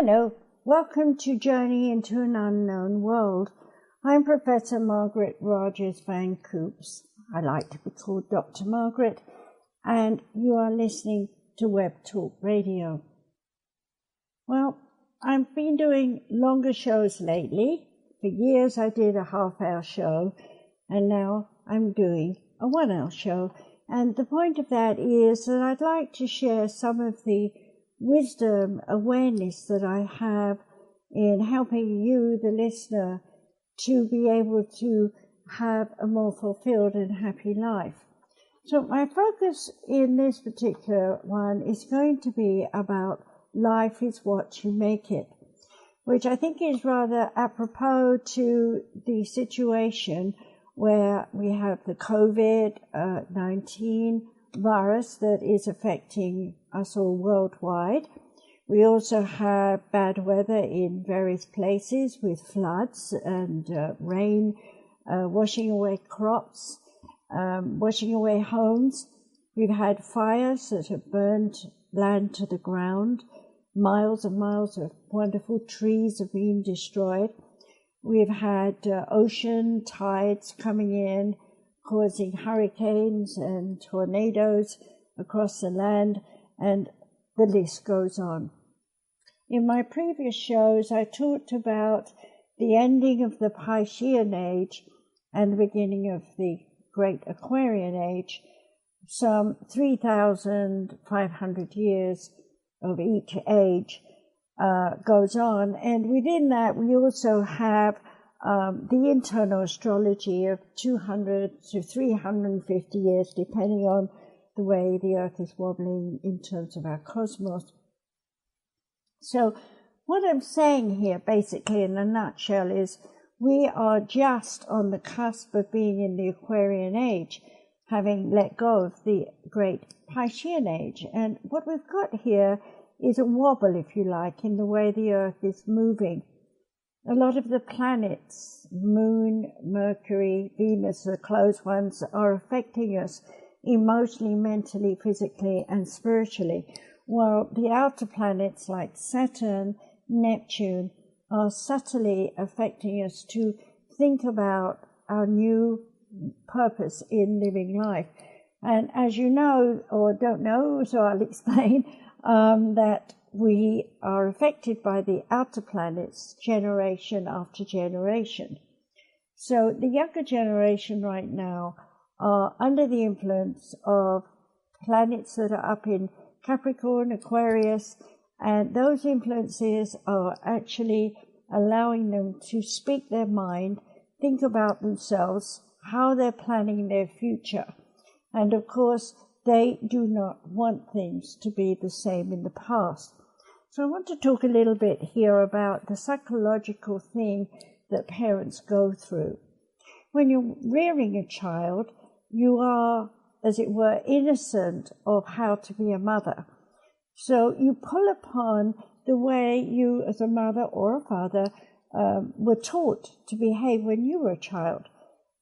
Hello, welcome to Journey into an Unknown World. I'm Professor Margaret Rogers Van Coops. I like to be called Dr. Margaret, and you are listening to Web Talk Radio. Well, I've been doing longer shows lately. For years I did a half-hour show, and now I'm doing a 1 hour show. And the point of that is that I'd like to share some of the wisdom, awareness that I have in helping you, the listener, to be able to have a more fulfilled and happy life. So my focus in this particular one is going to be about life is what you make it, which I think is rather apropos to the situation where we have the COVID-19 virus that is affecting us all worldwide. We also have bad weather in various places with floods and rain washing away crops, washing away homes. We've had fires that have burned land to the ground. Miles and miles of wonderful trees have been destroyed. We've had ocean tides coming in, causing hurricanes and tornadoes across the land, and the list goes on. In my previous shows, I talked about the ending of the Piscean Age and the beginning of the Great Aquarian Age, some 3,500 years of each age goes on, and within that we also have the internal astrology of 200 to 350 years, depending on the way the Earth is wobbling in terms of our cosmos. So what I'm saying here, basically in a nutshell, is we are just on the cusp of being in the Aquarian Age, having let go of the Great Piscean Age. And what we've got here is a wobble, if you like, in the way the Earth is moving. A lot of the planets, Moon, Mercury, Venus, the close ones, are affecting us emotionally, mentally, physically, and spiritually, while the outer planets like Saturn, Neptune, are subtly affecting us to think about our new purpose in living life. And as you know, or don't know, so I'll explain, that we are affected by the outer planets generation after generation. So the younger generation right now are under the influence of planets that are up in Capricorn, Aquarius, and those influences are actually allowing them to speak their mind, think about themselves, how they're planning their future. And of course, they do not want things to be the same in the past. So I want to talk a little bit here about the psychological thing that parents go through. When you're rearing a child, you are, as it were, innocent of how to be a mother. So you pull upon the way you, as a mother or a father, were taught to behave when you were a child.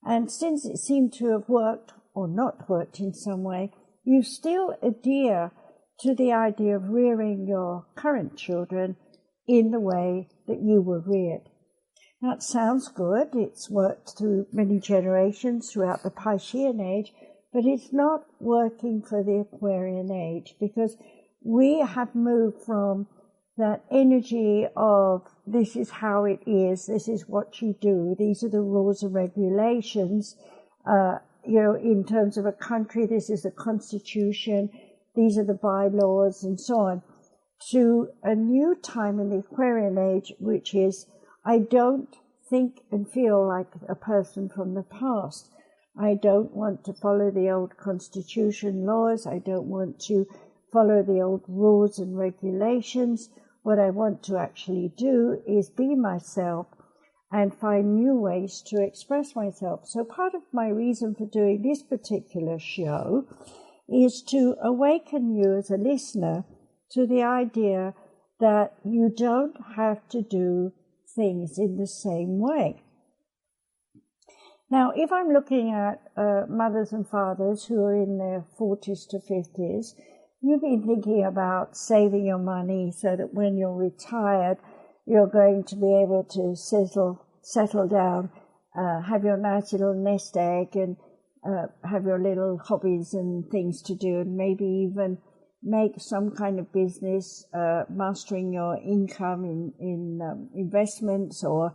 And since it seemed to have worked or not worked in some way, you still adhere to the idea of rearing your current children in the way that you were reared. That sounds good. It's worked through many generations throughout the Piscean Age, but it's not working for the Aquarian Age, because we have moved from that energy of this is how it is, this is what you do, these are the rules and regulations, in terms of a country, this is the constitution, these are the bylaws, and so on, to a new time in the Aquarian Age, which is, I don't think and feel like a person from the past. I don't want to follow the old constitution laws. I don't want to follow the old rules and regulations. What I want to actually do is be myself and find new ways to express myself. So part of my reason for doing this particular show is to awaken you as a listener to the idea that you don't have to do things in the same way. Now, if I'm looking at mothers and fathers who are in their 40s to 50s, you've been thinking about saving your money so that when you're retired, you're going to be able to settle down, have your nice little nest egg, and have your little hobbies and things to do, and maybe even make some kind of business, mastering your income in investments, or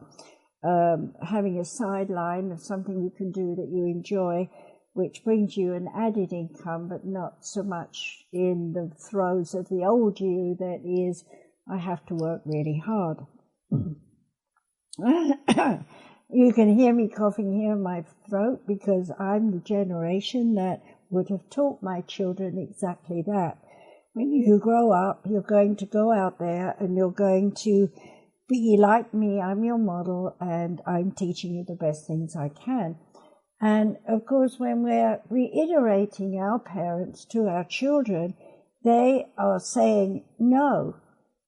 having a sideline of something you can do that you enjoy, which brings you an added income, but not so much in the throes of the old you that is, I have to work really hard. You can hear me coughing here in my throat because I'm the generation that would have taught my children exactly that. When you grow up, you're going to go out there and you're going to be like me. I'm your model and I'm teaching you the best things I can. And of course, when we're reiterating our parents to our children, they are saying no.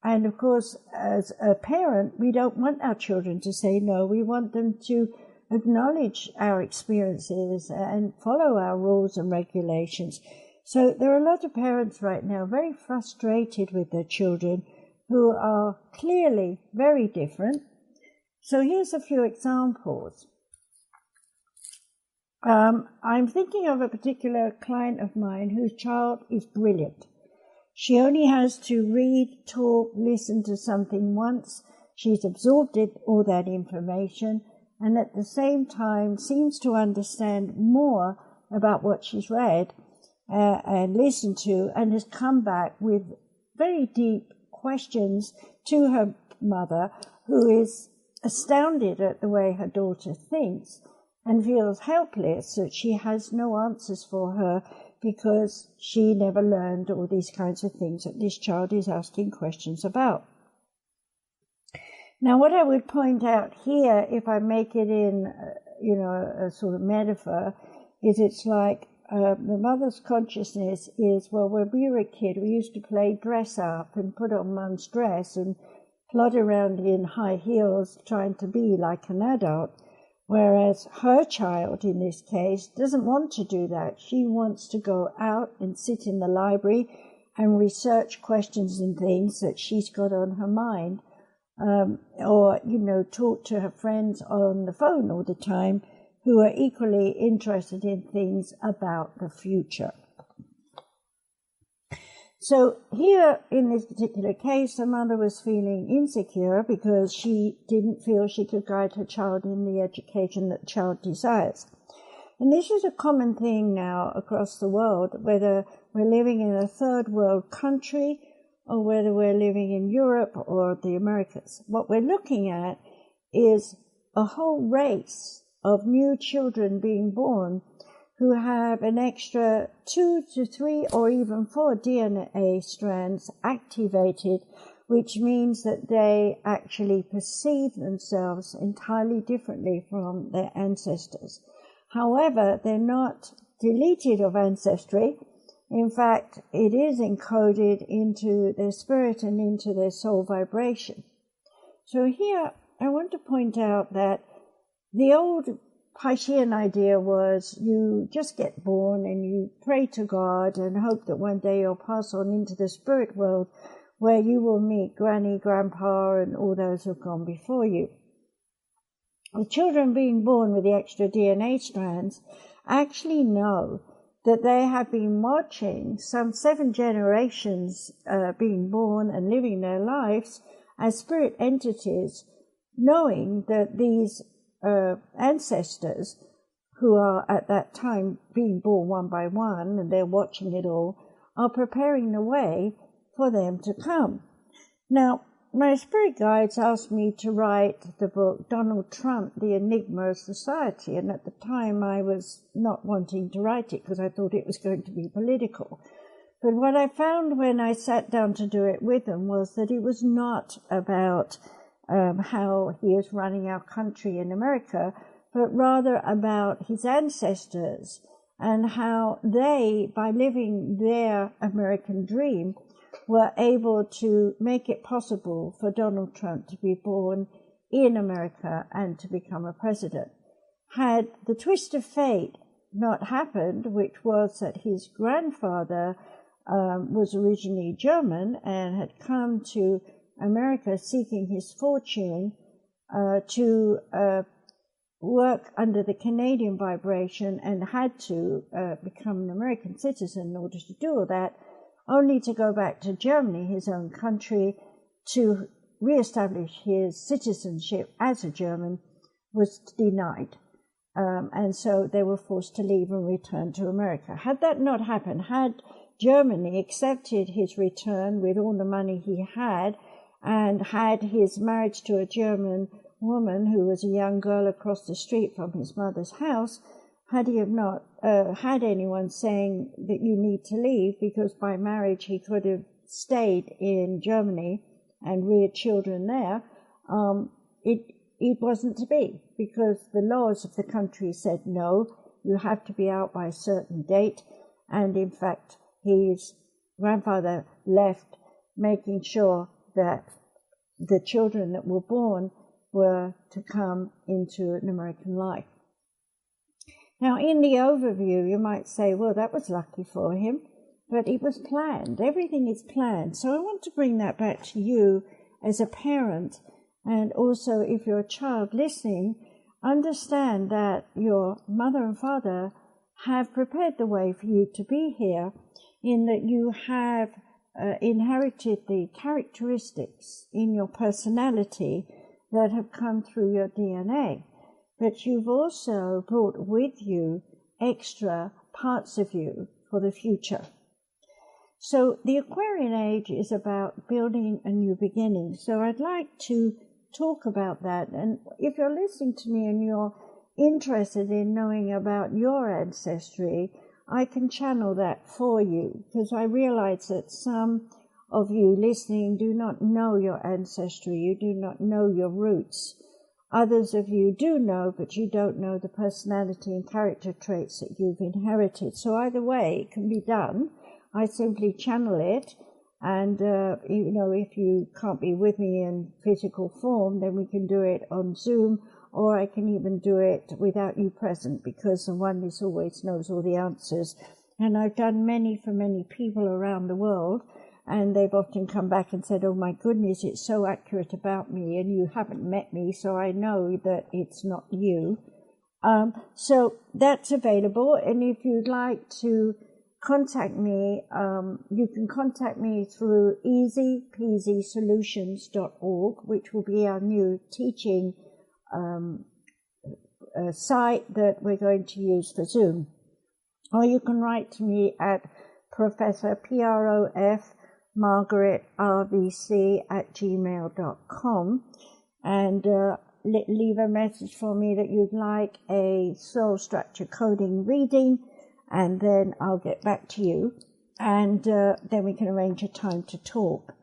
And of course, as a parent, we don't want our children to say no. We want them to acknowledge our experiences and follow our rules and regulations. So there are a lot of parents right now very frustrated with their children who are clearly very different. So here's a few examples. I'm thinking of a particular client of mine whose child is brilliant. She only has to read, talk, listen to something once. She's absorbed all that information, and at the same time seems to understand more about what she's read and listened to, and has come back with very deep questions to her mother, who is astounded at the way her daughter thinks and feels helpless that she has no answers for her, because she never learned all these kinds of things that this child is asking questions about. Now, what I would point out here, if I make it in, a sort of metaphor, is it's like the mother's consciousness is, well, when we were a kid, we used to play dress up and put on mum's dress and plod around in high heels trying to be like an adult. Whereas her child, in this case, doesn't want to do that. She wants to go out and sit in the library and research questions and things that she's got on her mind, or, talk to her friends on the phone all the time who are equally interested in things about the future. So here, in this particular case, the mother was feeling insecure because she didn't feel she could guide her child in the education that the child desires. And this is a common thing now across the world, whether we're living in a third world country or whether we're living in Europe or the Americas. What we're looking at is a whole race of new children being born who have an extra 2 to 3 or even 4 DNA strands activated, which means that they actually perceive themselves entirely differently from their ancestors. However, they're not deleted of ancestry. In fact, it is encoded into their spirit and into their soul vibration. So here, I want to point out that the old Haitian idea was you just get born and you pray to God and hope that one day you'll pass on into the spirit world where you will meet Granny, Grandpa, and all those who've gone before you. The children being born with the extra DNA strands actually know that they have been watching some 7 generations being born and living their lives as spirit entities, knowing that these ancestors who are at that time being born one by one, and they're watching it all, are preparing the way for them to come. Now, my spirit guides asked me to write the book Donald Trump, The Enigma of Society, and at the time I was not wanting to write it because I thought it was going to be political. But what I found when I sat down to do it with them was that it was not about how he is running our country in America, but rather about his ancestors and how they, by living their American dream, were able to make it possible for Donald Trump to be born in America and to become a president. Had the twist of fate not happened, which was that his grandfather was originally German and had come to America seeking his fortune to work under the Canadian vibration, and had to become an American citizen in order to do all that, only to go back to Germany, his own country, to re-establish his citizenship as a German, was denied. And so they were forced to leave and return to America. Had that not happened, had Germany accepted his return with all the money he had, and had his marriage to a German woman who was a young girl across the street from his mother's house, had he have not had anyone saying that you need to leave, because by marriage he could have stayed in Germany and reared children there, it wasn't to be, because the laws of the country said no, you have to be out by a certain date. And in fact, his grandfather left making sure that the children that were born were to come into an American life. Now, in the overview, you might say, well, that was lucky for him, but it was planned. Everything is planned. So I want to bring that back to you as a parent, and also if you're a child listening, understand that your mother and father have prepared the way for you to be here, in that you have inherited the characteristics in your personality that have come through your DNA. But you've also brought with you extra parts of you for the future. So the Aquarian age is about building a new beginning. So I'd like to talk about that. And if you're listening to me and you're interested in knowing about your ancestry, I can channel that for you, because I realize that some of you listening do not know your ancestry, you do not know your roots. Others of you do know, but you don't know the personality and character traits that you've inherited. So either way, it can be done. I simply channel it, and if you can't be with me in physical form, then we can do it on Zoom, or I can even do it without you present, because the oneness always knows all the answers. And I've done many for many people around the world, and they've often come back and said, oh my goodness, it's so accurate about me, and you haven't met me, so I know that it's not you. So that's available, and if you'd like to contact me, you can contact me through easypeasysolutions.org, which will be our new teaching site that we're going to use for Zoom. Or you can write to me at Professor PROF Margaret RVC @gmail.com, and leave a message for me that you'd like a soul structure coding reading, and then I'll get back to you, and then we can arrange a time to talk.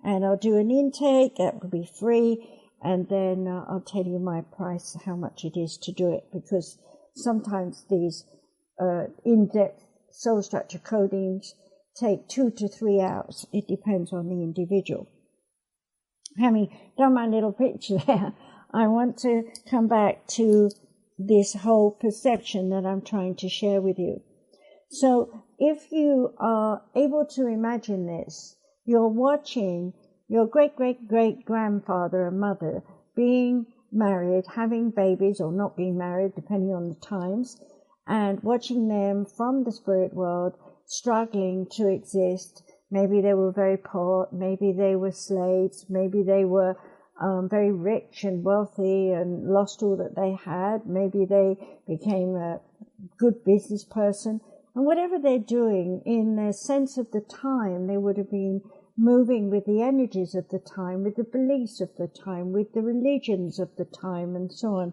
And I'll do an intake, that will be free, and then I'll tell you my price, how much it is to do it, because sometimes these in-depth soul structure codings take 2 to 3 hours. It depends on the individual. Having done my little pitch there, I want to come back to this whole perception that I'm trying to share with you. So if you are able to imagine this, you're watching your great-great-great-grandfather and mother being married, having babies or not being married, depending on the times, and watching them from the spirit world struggling to exist. Maybe they were very poor, maybe they were slaves, maybe they were very rich and wealthy and lost all that they had. Maybe they became a good business person. And whatever they're doing, in their sense of the time, they would have been moving with the energies of the time, with the beliefs of the time, with the religions of the time, and so on.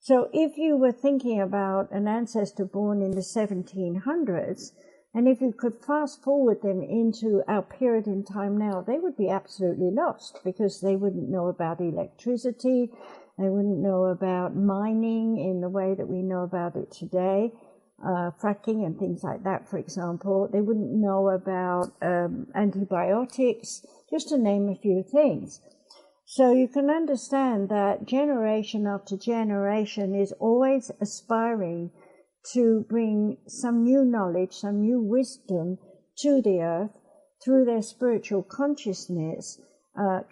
So if you were thinking about an ancestor born in the 1700s, and if you could fast forward them into our period in time now, they would be absolutely lost, because they wouldn't know about electricity, they wouldn't know about mining in the way that we know about it today, fracking and things like that, for example. They wouldn't know about antibiotics, just to name a few things. So you can understand that generation after generation is always aspiring to bring some new knowledge, some new wisdom to the earth through their spiritual consciousness,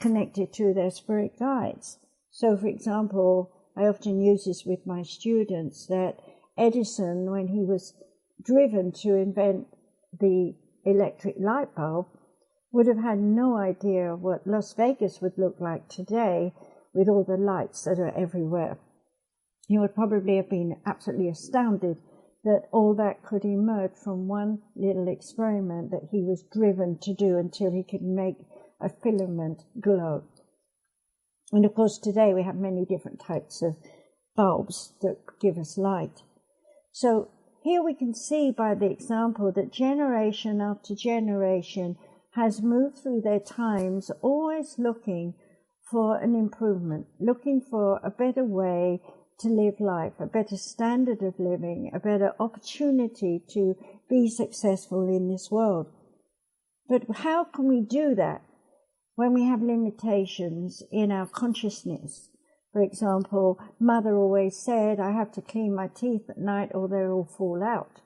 connected to their spirit guides. So, for example, I often use this with my students, that Edison, when he was driven to invent the electric light bulb, would have had no idea what Las Vegas would look like today with all the lights that are everywhere. He would probably have been absolutely astounded that all that could emerge from one little experiment that he was driven to do until he could make a filament glow. And of course today we have many different types of bulbs that give us light. So here we can see by the example that generation after generation has moved through their times always looking for an improvement, looking for a better way to live life, a better standard of living, a better opportunity to be successful in this world. But how can we do that when we have limitations in our consciousness? For example, Mother always said, I have to clean my teeth at night or they'll all fall out.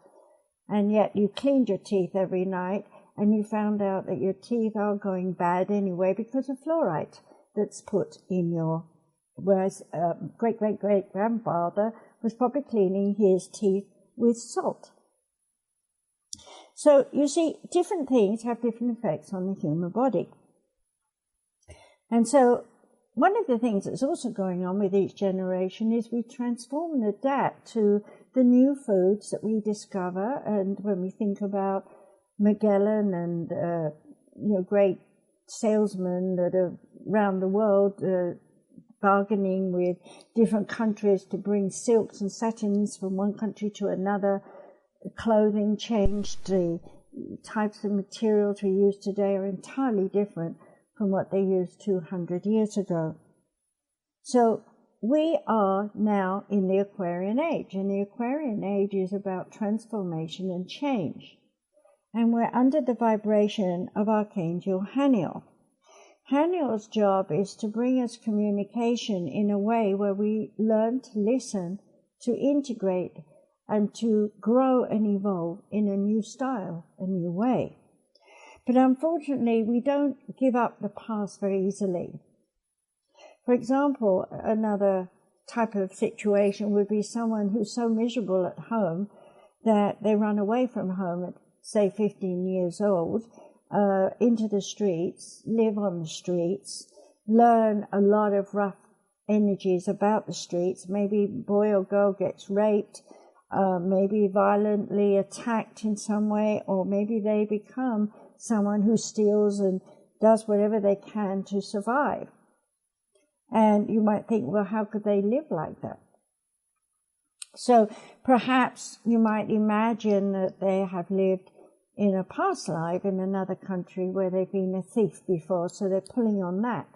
And yet you cleaned your teeth every night and you found out that your teeth are going bad anyway because of fluoride that's put in your, whereas great-great-great-grandfather was probably cleaning his teeth with salt. So you see, different things have different effects on the human body. And so one of the things that's also going on with each generation is we transform and adapt to the new foods that we discover. And when we think about Magellan and great salesmen that are around the world bargaining with different countries to bring silks and satins from one country to another, clothing changed, the types of materials we use today are entirely different from what they used 200 years ago. So we are now in the Aquarian age, and the Aquarian age is about transformation and change. And we're under the vibration of Archangel Haniel. Haniel's job is to bring us communication in a way where we learn to listen, to integrate, and to grow and evolve in a new style, a new way. But unfortunately, we don't give up the past very easily. For example, another type of situation would be someone who's so miserable at home that they run away from home at, say, 15 years old, into the streets, live on the streets, learn a lot of rough energies about the streets. Maybe boy or girl gets raped, maybe violently attacked in some way, or maybe they become someone who steals and does whatever they can to survive. And you might think, well, how could they live like that? So perhaps you might imagine that they have lived in a past life in another country where they've been a thief before, so they're pulling on that.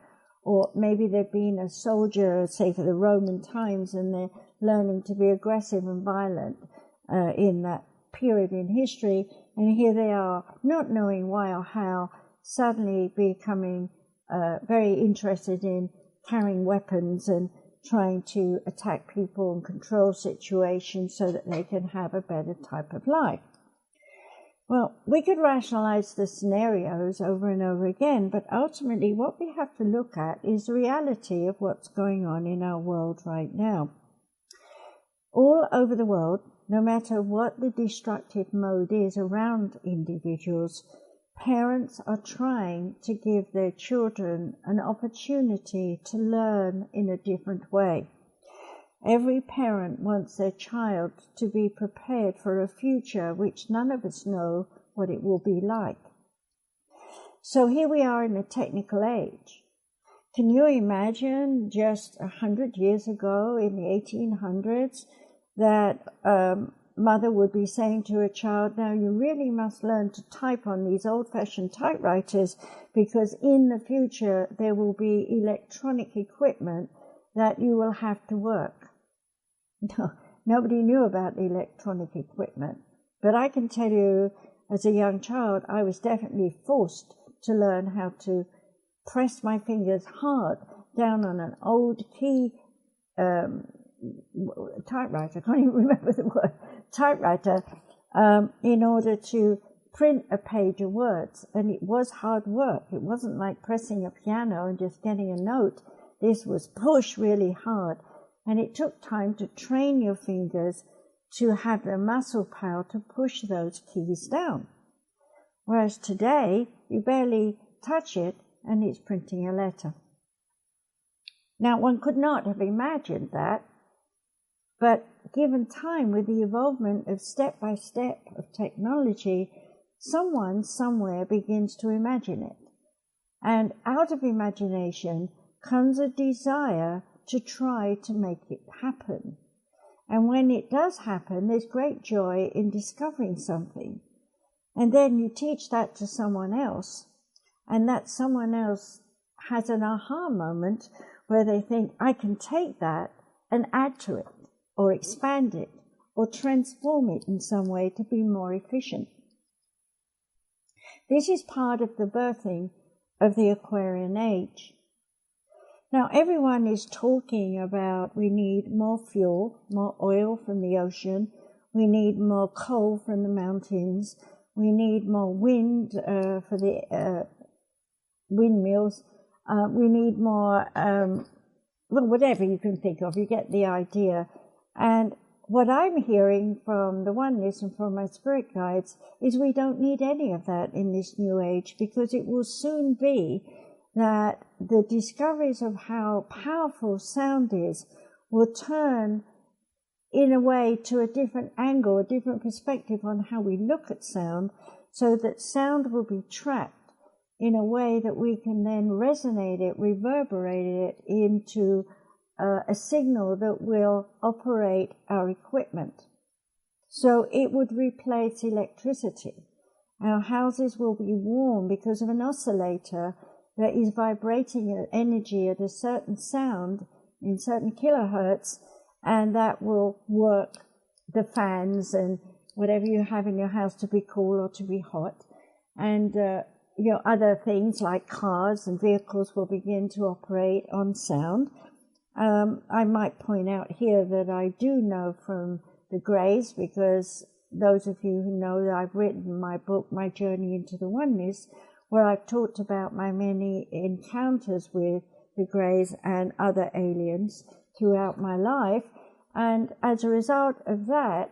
Or maybe they've been a soldier, say for the Roman times, and they're learning to be aggressive and violent in that period in history. And here they are, not knowing why or how, suddenly becoming very interested in carrying weapons and trying to attack people and control situations so that they can have a better type of life. Well, we could rationalize the scenarios over and over again, but ultimately what we have to look at is the reality of what's going on in our world right now. All over the world, no matter what the destructive mode is around individuals, parents are trying to give their children an opportunity to learn in a different way. Every parent wants their child to be prepared for a future which none of us know what it will be like. So here we are in a technical age. Can you imagine just 100 years ago in the 1800s that mother would be saying to a child, now you really must learn to type on these old-fashioned typewriters because in the future there will be electronic equipment that you will have to work. No, nobody knew about the electronic equipment. But I can tell you, as a young child, I was definitely forced to learn how to press my fingers hard down on an old key typewriter. I can't even remember the word. Typewriter, in order to print a page of words, and it was hard work. It wasn't like pressing a piano and just getting a note. This was push really hard, and it took time to train your fingers to have the muscle power to push those keys down. Whereas today, you barely touch it and it's printing a letter. Now, one could not have imagined that, but given time with the evolvement of step by step of technology, someone somewhere begins to imagine it. And out of imagination comes a desire to try to make it happen. And when it does happen, there's great joy in discovering something. And then you teach that to someone else, and that someone else has an aha moment where they think, I can take that and add to it, or expand it, or transform it in some way to be more efficient. This is part of the birthing of the Aquarian age. Now, everyone is talking about we need more fuel, more oil from the ocean, we need more coal from the mountains, we need more wind for the windmills, we need more, well, whatever you can think of, you get the idea. And what I'm hearing from the oneness and from my spirit guides is we don't need any of that in this new age, because it will soon be that the discoveries of how powerful sound is will turn in a way to a different angle, a different perspective on how we look at sound, so that sound will be trapped in a way that we can then resonate it, reverberate it into a signal that will operate our equipment. So it would replace electricity. Our houses will be warm because of an oscillator that is vibrating an energy at a certain sound in certain kilohertz, and that will work the fans and whatever you have in your house to be cool or to be hot. And other things like cars and vehicles will begin to operate on sound. I might point out here that I do know from the Greys, because those of you who know that I've written my book, My Journey into the Oneness, where I've talked about my many encounters with the Greys and other aliens throughout my life. And as a result of that,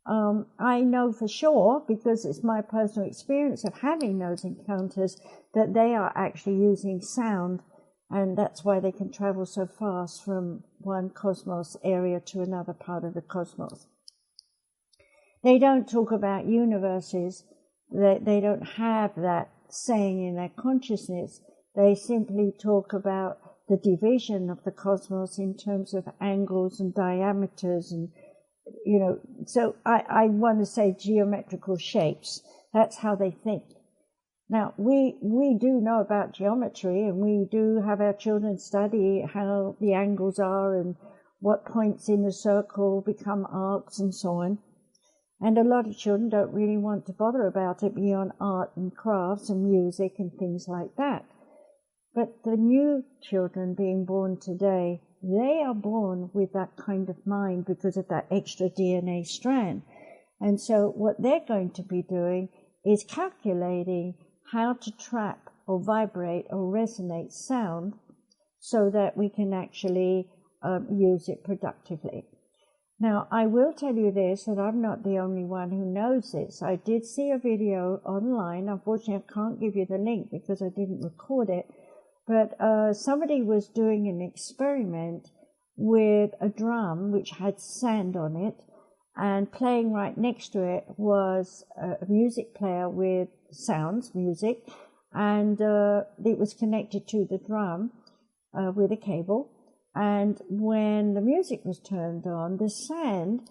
I know for sure, because it's my personal experience of having those encounters, that they are actually using sound, and that's why they can travel so fast from one cosmos area to another part of the cosmos. They don't talk about universes. They don't have that saying in their consciousness. They simply talk about the division of the cosmos in terms of angles and diameters and, so I want to say geometrical shapes. That's how they think. Now, we do know about geometry, and we do have our children study how the angles are and what points in the circle become arcs and so on. And a lot of children don't really want to bother about it beyond art and crafts and music and things like that. But the new children being born today, they are born with that kind of mind because of that extra DNA strand. And so what they're going to be doing is calculating how to trap or vibrate or resonate sound so that we can actually use it productively. Now, I will tell you this, that I'm not the only one who knows this. I did see a video online. Unfortunately, I can't give you the link because I didn't record it. But somebody was doing an experiment with a drum which had sand on it, and playing right next to it was a music player with sounds, music, and it was connected to the drum with a cable. And when the music was turned on, the sand,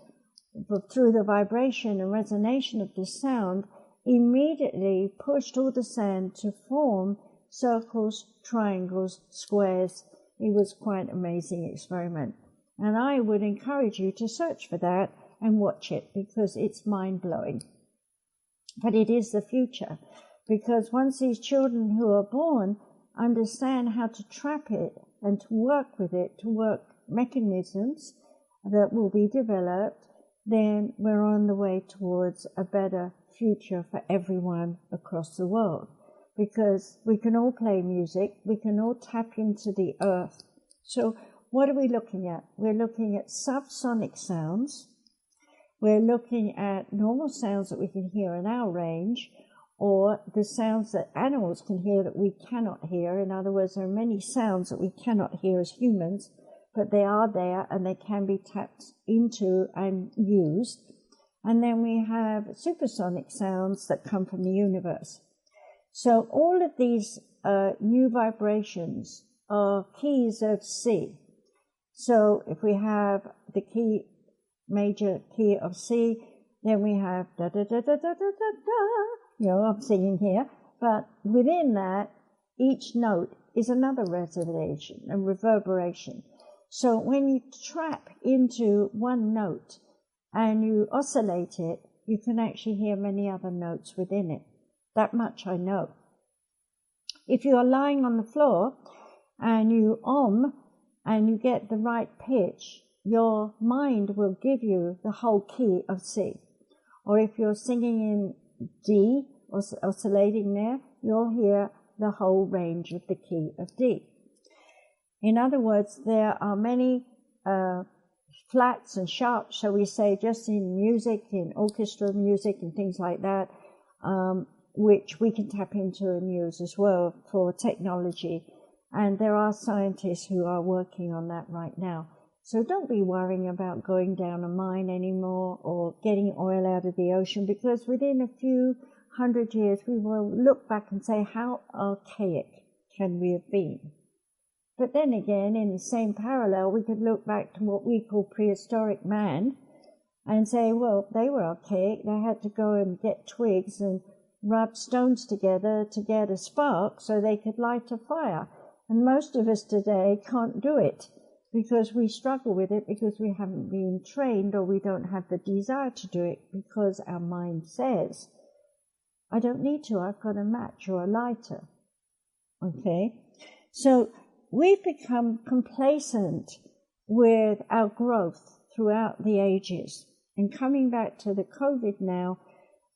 through the vibration and resonation of the sound, immediately pushed all the sand to form circles, triangles, squares. It was quite an amazing experiment. And I would encourage you to search for that and watch it, because it's mind-blowing. But it is the future, because once these children who are born understand how to trap it and to work with it, to work mechanisms that will be developed, then we're on the way towards a better future for everyone across the world, because we can all play music, we can all tap into the earth. So what are we looking at? We're looking at subsonic sounds. We're looking at normal sounds that we can hear in our range, or the sounds that animals can hear that we cannot hear. In other words, there are many sounds that we cannot hear as humans, but they are there and they can be tapped into and used. And then we have supersonic sounds that come from the universe. So all of these new vibrations are keys of C. So if we have the key, major key of C, then we have da da da da da da da da. I'm singing here, but within that, each note is another resonation and reverberation. So when you trap into one note and you oscillate it, you can actually hear many other notes within it. That much I know. If you are lying on the floor and you and you get the right pitch, your mind will give you the whole key of C. Or if you're singing in D, or oscillating there, you'll hear the whole range of the key of D. In other words, there are many flats and sharps, shall we say, just in music, in orchestra music and things like that, which we can tap into and use as well for technology. And there are scientists who are working on that right now. So don't be worrying about going down a mine anymore or getting oil out of the ocean, because within a few 100 years we will look back and say, how archaic can we have been? But then again, in the same parallel, we could look back to what we call prehistoric man and say, well, they were archaic. They had to go and get twigs and rub stones together to get a spark so they could light a fire. And most of us today can't do it because we struggle with it because we haven't been trained, or we don't have the desire to do it because our mind says, I don't need to, I've got a match or a lighter. Okay? So we've become complacent with our growth throughout the ages. And coming back to the COVID now,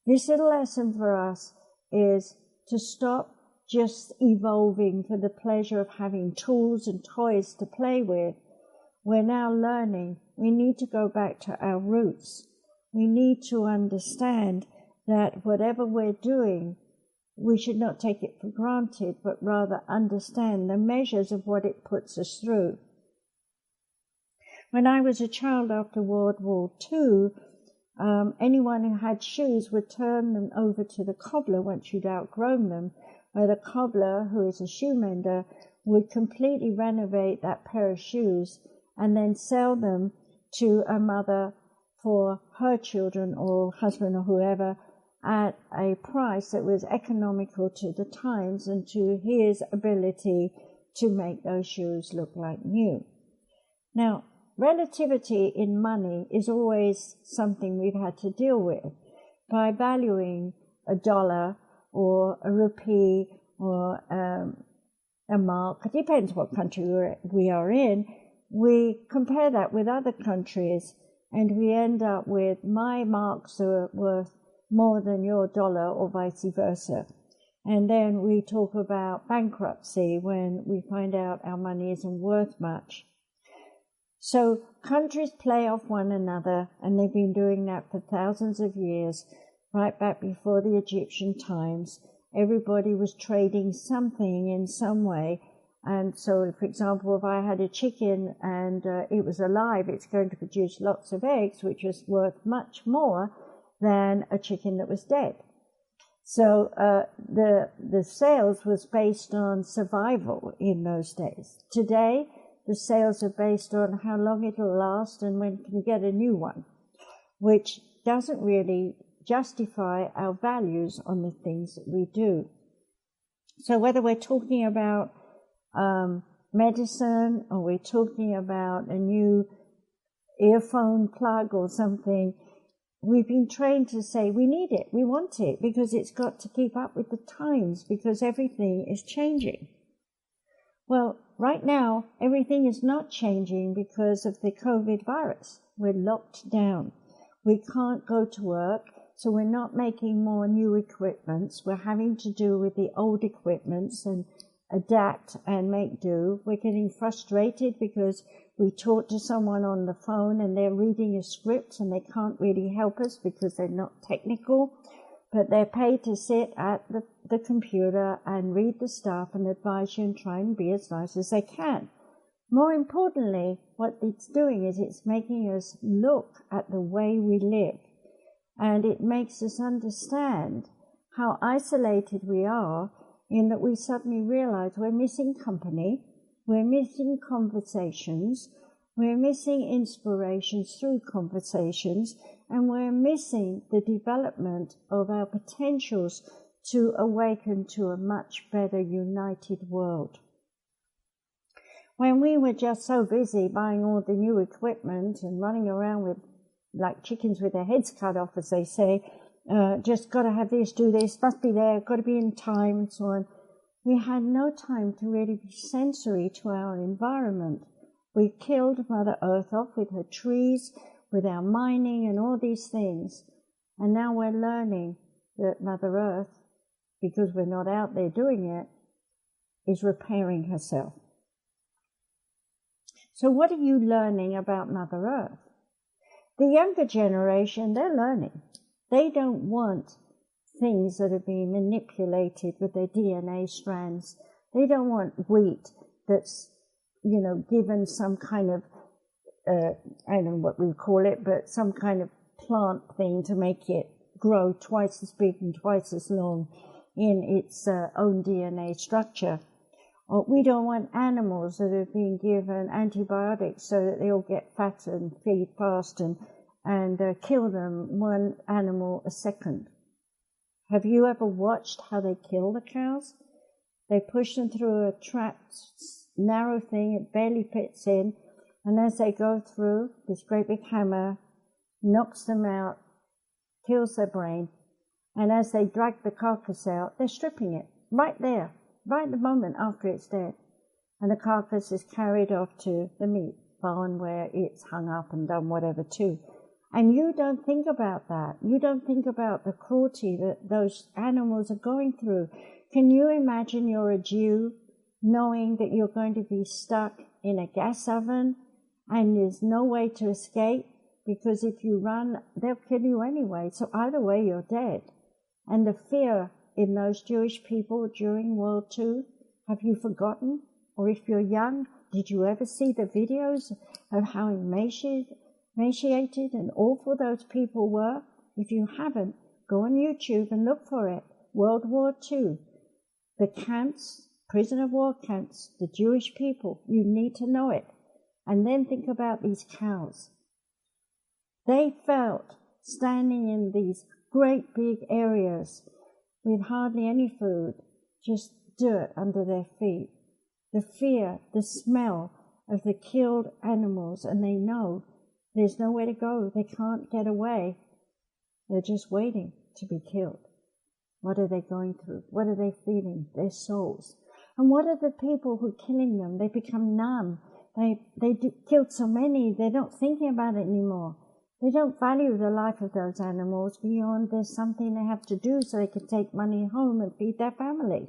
this little lesson for us is to stop just evolving for the pleasure of having tools and toys to play with. We're now learning we need to go back to our roots. We need to understand that whatever we're doing, we should not take it for granted, but rather understand the measures of what it puts us through. When I was a child after World War II, anyone who had shoes would turn them over to the cobbler once you'd outgrown them, where the cobbler, who is a shoe mender, would completely renovate that pair of shoes and then sell them to a mother for her children or husband or whoever at a price that was economical to the times and to his ability to make those shoes look like new. Now, relativity in money is always something we've had to deal with. By valuing a dollar or a rupee or a mark, it depends what country we are in, we compare that with other countries and we end up with my marks are worth more than your dollar or vice versa. And then we talk about bankruptcy when we find out our money isn't worth much. So countries play off one another, and they've been doing that for thousands of years, right back before the Egyptian times. Everybody was trading something in some way. And so, for example, if I had a chicken and it was alive, it's going to produce lots of eggs, which was worth much more than a chicken that was dead. So the sales was based on survival in those days. Today, the sales are based on how long it'll last and when can you get a new one, which doesn't really justify our values on the things that we do. So whether we're talking about medicine or we're talking about a new earphone plug or something, we've been trained to say we need it, we want it, because it's got to keep up with the times, because everything is changing. Well, right now, everything is not changing because of the COVID virus. We're locked down. We can't go to work. So we're not making more new equipments. We're having to do with the old equipments and adapt and make do. We're getting frustrated because we talk to someone on the phone and they're reading a script and they can't really help us because they're not technical, but they're paid to sit at the computer and read the stuff and advise you and try and be as nice as they can. More importantly, what it's doing is it's making us look at the way we live, and it makes us understand how isolated we are, in that we suddenly realize we're missing company, we're missing conversations, we're missing inspirations through conversations, and we're missing the development of our potentials to awaken to a much better united world. When we were just so busy buying all the new equipment and running around with like chickens with their heads cut off, as they say, just got to have this, do this, must be there, got to be in time, and so on. We had no time to really be sensory to our environment. We killed Mother Earth off with her trees, with our mining and all these things. And now we're learning that Mother Earth, because we're not out there doing it, is repairing herself. So what are you learning about Mother Earth? The younger generation, they're learning. They don't want things that are being manipulated with their DNA strands. They don't want wheat that's, given some kind of, I don't know what we call it, but some kind of plant thing to make it grow twice as big and twice as long in its own DNA structure. Or we don't want animals that are being given antibiotics so that they all get fat and feed fast and kill them one animal a second. Have you ever watched how they kill the cows? They push them through a trapped, narrow thing, it barely fits in, and as they go through, this great big hammer knocks them out, kills their brain, and as they drag the carcass out, they're stripping it right there, right the moment after it's dead. And the carcass is carried off to the meat barn where it's hung up and done whatever to. And you don't think about that. You don't think about the cruelty that those animals are going through. Can you imagine you're a Jew knowing that you're going to be stuck in a gas oven and there's no way to escape? Because if you run, they'll kill you anyway. So either way, you're dead. And the fear in those Jewish people during World II, have you forgotten? Or if you're young, did you ever see the videos of how emaciated and awful those people were? If you haven't, go on YouTube and look for it. World War II. The camps, prisoner of war camps, the Jewish people, you need to know it. And then think about these cows. They felt standing in these great big areas with hardly any food, just dirt under their feet. The fear, the smell of the killed animals, and they know there's nowhere to go. They can't get away. They're just waiting to be killed. What are they going through? What are they feeling? Their souls. And what are the people who are killing them? They become numb. They killed so many, they're not thinking about it anymore. They don't value the life of those animals beyond there's something they have to do so they can take money home and feed their family.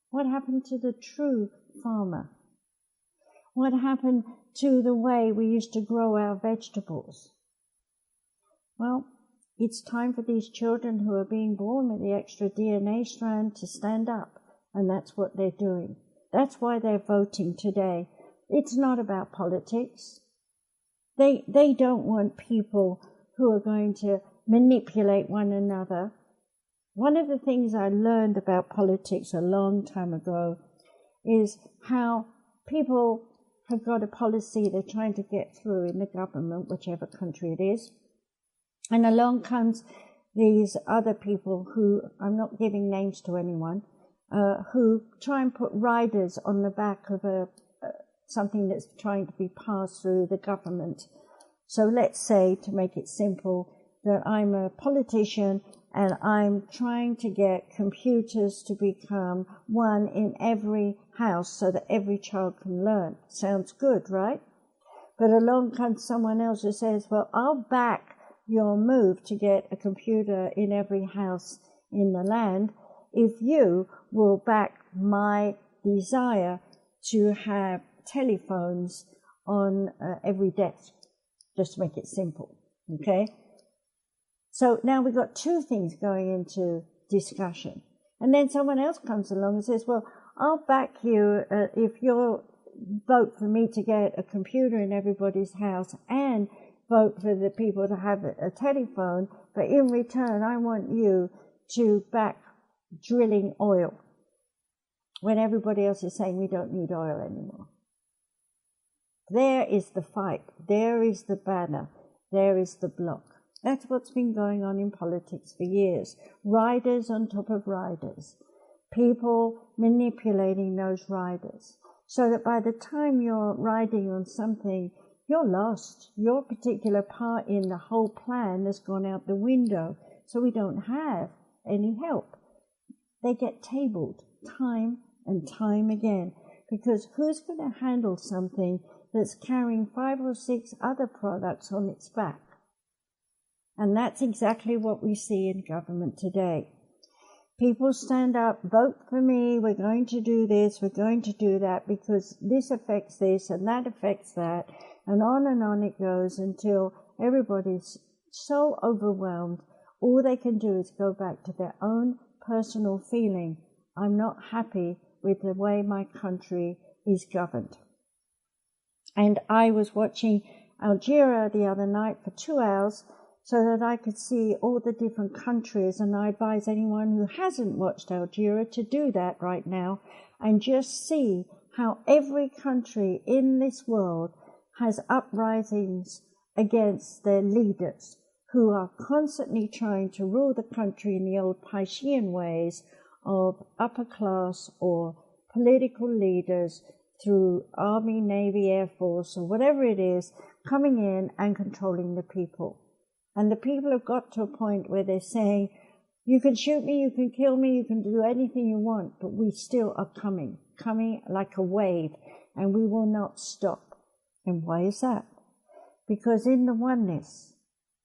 What happened to the true farmer? What happened to the way we used to grow our vegetables? Well, it's time for these children who are being born with the extra DNA strand to stand up, and that's what they're doing. That's why they're voting today. It's not about politics. They don't want people who are going to manipulate one another. One of the things I learned about politics a long time ago is how people have got a policy they're trying to get through in the government, whichever country it is. And along comes these other people who, I'm not giving names to anyone, who try and put riders on the back of something that's trying to be passed through the government. So let's say, to make it simple, that I'm a politician and I'm trying to get computers to become one in every house so that every child can learn. Sounds good, right? But along comes someone else who says, well, I'll back your move to get a computer in every house in the land if you will back my desire to have telephones on every desk, just to make it simple, okay? So now we've got two things going into discussion. And then someone else comes along and says, well, I'll back you if you'll vote for me to get a computer in everybody's house and vote for the people to have a telephone, but in return I want you to back drilling oil, when everybody else is saying we don't need oil anymore. There is the fight. There is the banner. There is the block. That's what's been going on in politics for years. Riders on top of riders. People manipulating those riders. So that by the time you're riding on something, you're lost. Your particular part in the whole plan has gone out the window. So we don't have any help. They get tabled time and time again. Because who's going to handle something that's carrying 5 or 6 other products on its back? And that's exactly what we see in government today. People stand up, vote for me, we're going to do this, we're going to do that, because this affects this and that affects that, and on it goes until everybody's so overwhelmed, all they can do is go back to their own personal feeling. I'm not happy with the way my country is governed. And I was watching Al Jazeera the other night for 2 hours so that I could see all the different countries, and I advise anyone who hasn't watched Al Jazeera to do that right now and just see how every country in this world has uprisings against their leaders who are constantly trying to rule the country in the old Piscean ways of upper class or political leaders through Army, Navy, Air Force, or whatever it is, coming in and controlling the people. And the people have got to a point where they're saying, you can shoot me, you can kill me, you can do anything you want, but we still are coming like a wave, and we will not stop. And why is that? Because in the oneness,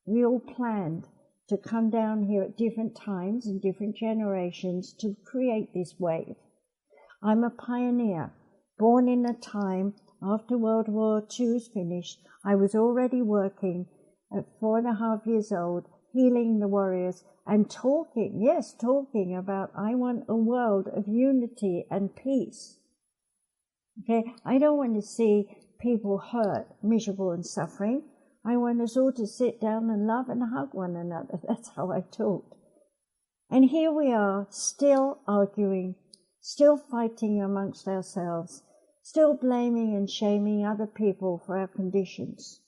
we all planned to come down here at different times in different generations to create this wave. I'm a pioneer, born in a time after World War II was finished. I was already working at 4.5 years old, healing the warriors and talking about I want a world of unity and peace. Okay, I don't want to see people hurt, miserable and suffering. I want us all to sit down and love and hug one another. That's how I talked. And here we are, still arguing, still fighting amongst ourselves, still blaming and shaming other people for our conditions.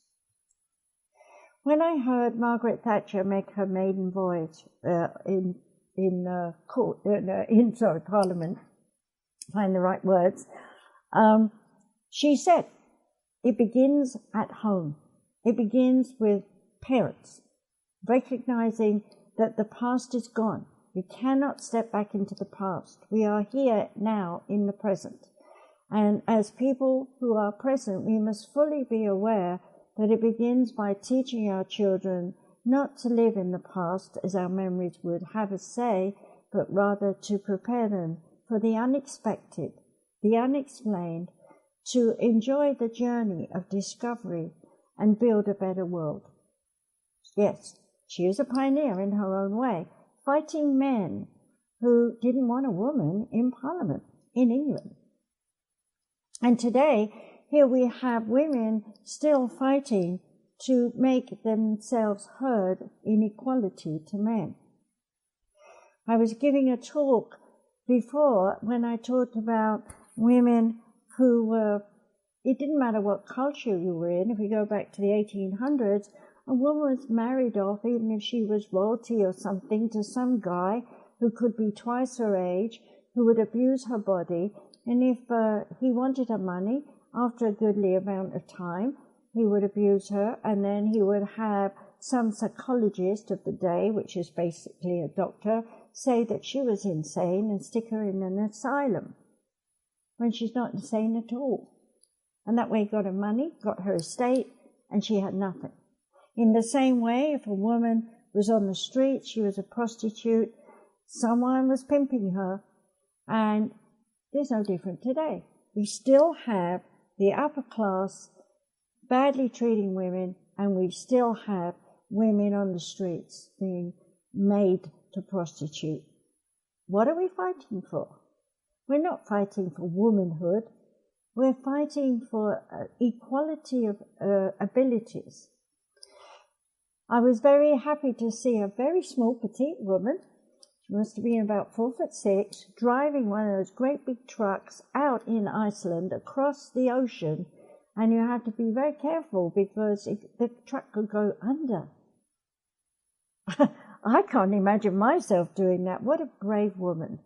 When I heard Margaret Thatcher make her maiden voyage in Parliament, find the right words, she said, it begins at home. It begins with parents, recognizing that the past is gone. We cannot step back into the past. We are here now in the present. And as people who are present, we must fully be aware that it begins by teaching our children not to live in the past, as our memories would have us say, but rather to prepare them for the unexpected, the unexplained, to enjoy the journey of discovery and build a better world. Yes, she is a pioneer in her own way, fighting men who didn't want a woman in Parliament in England. And today, here we have women still fighting to make themselves heard in equality to men. I was giving a talk before when I talked about women who were, it didn't matter what culture you were in. If we go back to the 1800s, a woman was married off, even if she was royalty or something, to some guy who could be twice her age, who would abuse her body. And if he wanted her money, after a goodly amount of time, he would abuse her, and then he would have some psychologist of the day, which is basically a doctor, say that she was insane and stick her in an asylum when she's not insane at all. And that way he got her money, got her estate, and she had nothing. In the same way, if a woman was on the street, she was a prostitute, someone was pimping her, and there's no different today. We still have the upper class badly treating women, and we still have women on the streets being made to prostitute. What are we fighting for? We're not fighting for womanhood. We're fighting for equality of abilities. I was very happy to see a very small, petite woman, she must have been about 4'6", driving one of those great big trucks out in Iceland across the ocean, and you had to be very careful because the truck could go under. I can't imagine myself doing that. What a brave woman.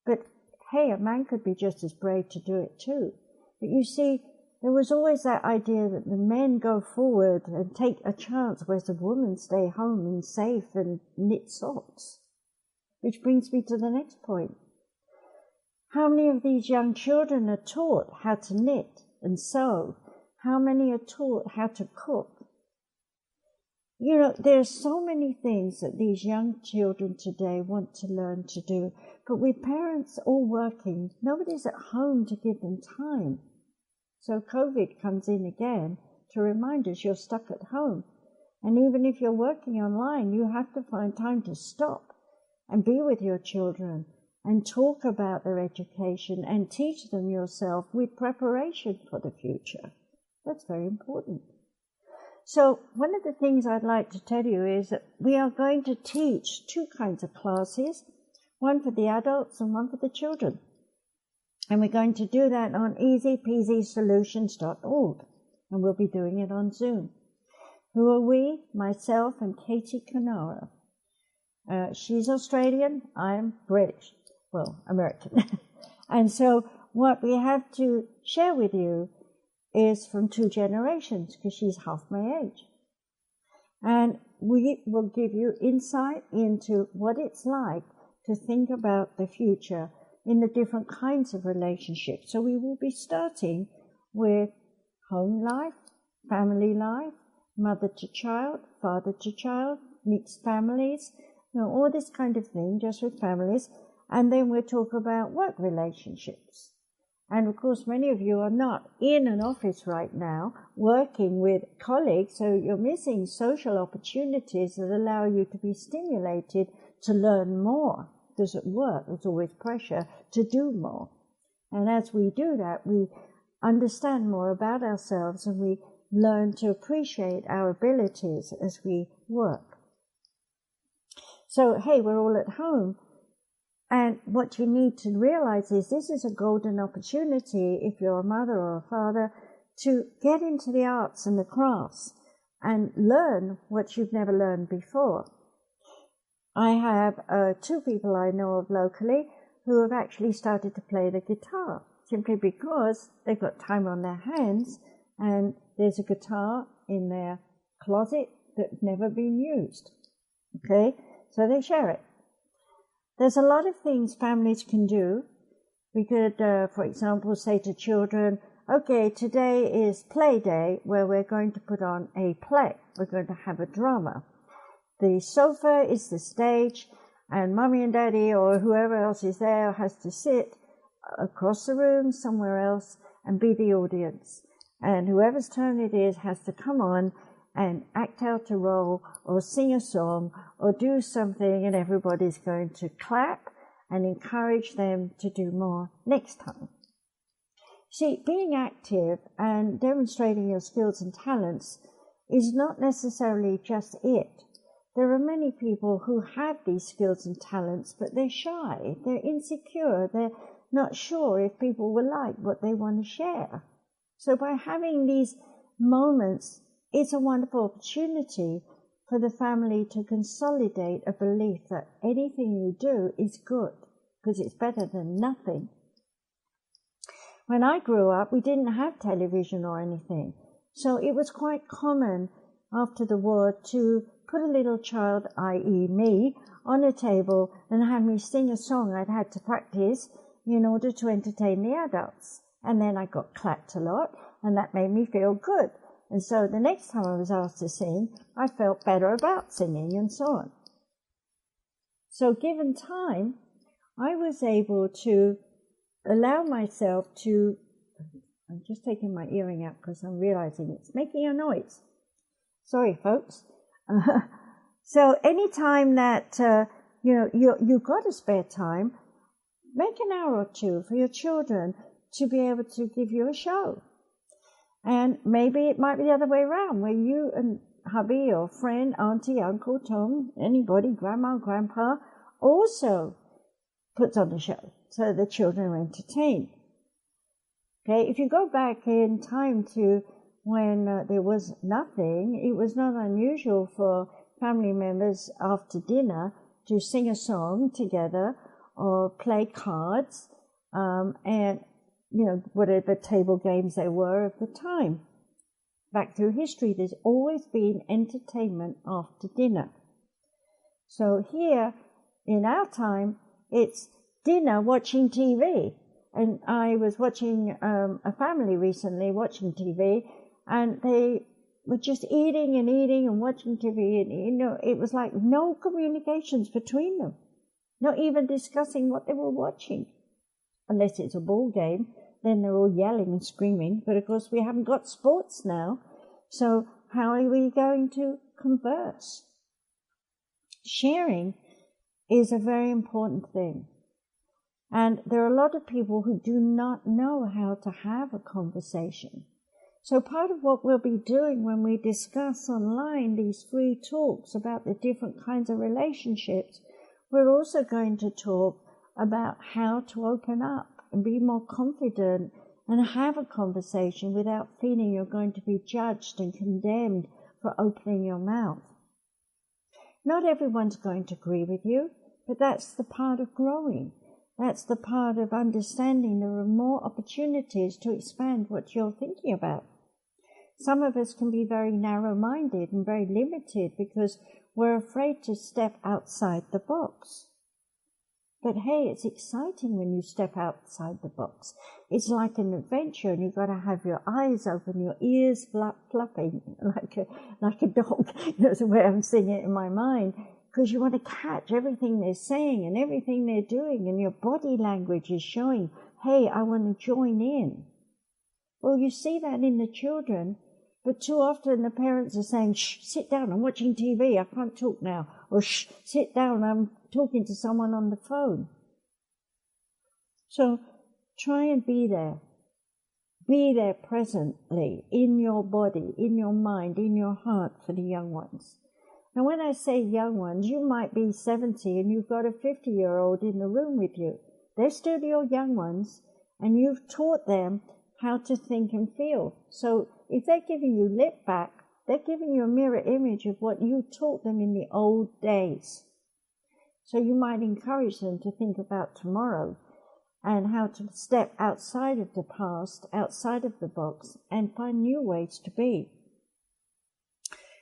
But hey, a man could be just as brave to do it too. But you see, there was always that idea that the men go forward and take a chance, whereas the women stay home and safe and knit socks. Which brings me to the next point. How many of these young children are taught how to knit and sew? How many are taught how to cook? You know, there's so many things that these young children today want to learn to do, but with parents all working, nobody's at home to give them time. So COVID comes in again to remind us you're stuck at home. And even if you're working online, you have to find time to stop and be with your children and talk about their education and teach them yourself with preparation for the future. That's very important. So one of the things I'd like to tell you is that we are going to teach two kinds of classes, one for the adults and one for the children. And we're going to do that on easypeasysolutions.org, and we'll be doing it on Zoom. Who are we? Myself and Katie Canara. She's Australian, I'm British, well, American. And so what we have to share with you is from two generations, because she's half my age. And we will give you insight into what it's like to think about the future in the different kinds of relationships. So we will be starting with home life, family life, mother to child, father to child, mixed families, you know, all this kind of thing, just with families. And then we'll talk about work relationships. And of course, many of you are not in an office right now working with colleagues, so you're missing social opportunities that allow you to be stimulated to learn more. Because at work, there's always pressure to do more. And as we do that, we understand more about ourselves and we learn to appreciate our abilities as we work. So, hey, we're all at home. And what you need to realize is this is a golden opportunity, if you're a mother or a father, to get into the arts and the crafts and learn what you've never learned before. I have two people I know of locally who have actually started to play the guitar, simply because they've got time on their hands and there's a guitar in their closet that's never been used. Okay, so they share it. There's a lot of things families can do. We could, for example, say to children, okay, today is play day where we're going to put on a play. We're going to have a drama. The sofa is the stage, and mummy and daddy or whoever else is there has to sit across the room somewhere else and be the audience. And whoever's turn it is has to come on and act out a role or sing a song or do something, and everybody's going to clap and encourage them to do more next time. See, being active and demonstrating your skills and talents is not necessarily just it. There are many people who have these skills and talents, but they're shy, they're insecure, they're not sure if people will like what they want to share. So by having these moments, it's a wonderful opportunity for the family to consolidate a belief that anything you do is good, because it's better than nothing. When I grew up, we didn't have television or anything, so it was quite common after the war to put a little child, i.e. me, on a table and have me sing a song I'd had to practice in order to entertain the adults. And then I got clapped a lot, and that made me feel good. And so the next time I was asked to sing, I felt better about singing and so on. So given time, I was able to allow myself to, I'm just taking my earring out because I'm realizing it's making a noise. Sorry, folks. So any time that, you've got a spare time, make an hour or two for your children to be able to give you a show. And maybe it might be the other way around, where you and hubby or friend, auntie, uncle, Tom, anybody, grandma, grandpa, also puts on a show so the children are entertained. Okay, if you go back in time to when there was nothing, it was not unusual for family members after dinner to sing a song together or play cards and, whatever table games they were at the time. Back through history, there's always been entertainment after dinner. So here, in our time, it's dinner watching TV. And I was watching a family recently watching TV, and they were just eating and watching TV. And, it was like no communications between them, not even discussing what they were watching. Unless it's a ball game, then they're all yelling and screaming. But of course, we haven't got sports now. So how are we going to converse? Sharing is a very important thing. And there are a lot of people who do not know how to have a conversation. So part of what we'll be doing when we discuss online these free talks about the different kinds of relationships, we're also going to talk about how to open up and be more confident and have a conversation without feeling you're going to be judged and condemned for opening your mouth. Not everyone's going to agree with you, but that's the part of growing. That's the part of understanding there are more opportunities to expand what you're thinking about. Some of us can be very narrow-minded and very limited because we're afraid to step outside the box. But hey, it's exciting when you step outside the box. It's like an adventure, and you've got to have your eyes open, your ears flapping like a dog. That's the way I'm seeing it in my mind. Because you want to catch everything they're saying and everything they're doing, and your body language is showing, hey, I want to join in. Well, you see that in the children, but too often the parents are saying, shh, sit down, I'm watching TV, I can't talk now. Or shh, sit down, I'm talking to someone on the phone. So try and be there. Be there presently, in your body, in your mind, in your heart for the young ones. Now, when I say young ones, you might be 70 and you've got a 50-year-old in the room with you. They're still your young ones, and you've taught them how to think and feel. So if they're giving you lip back, they're giving you a mirror image of what you taught them in the old days. So you might encourage them to think about tomorrow and how to step outside of the past, outside of the box, and find new ways to be.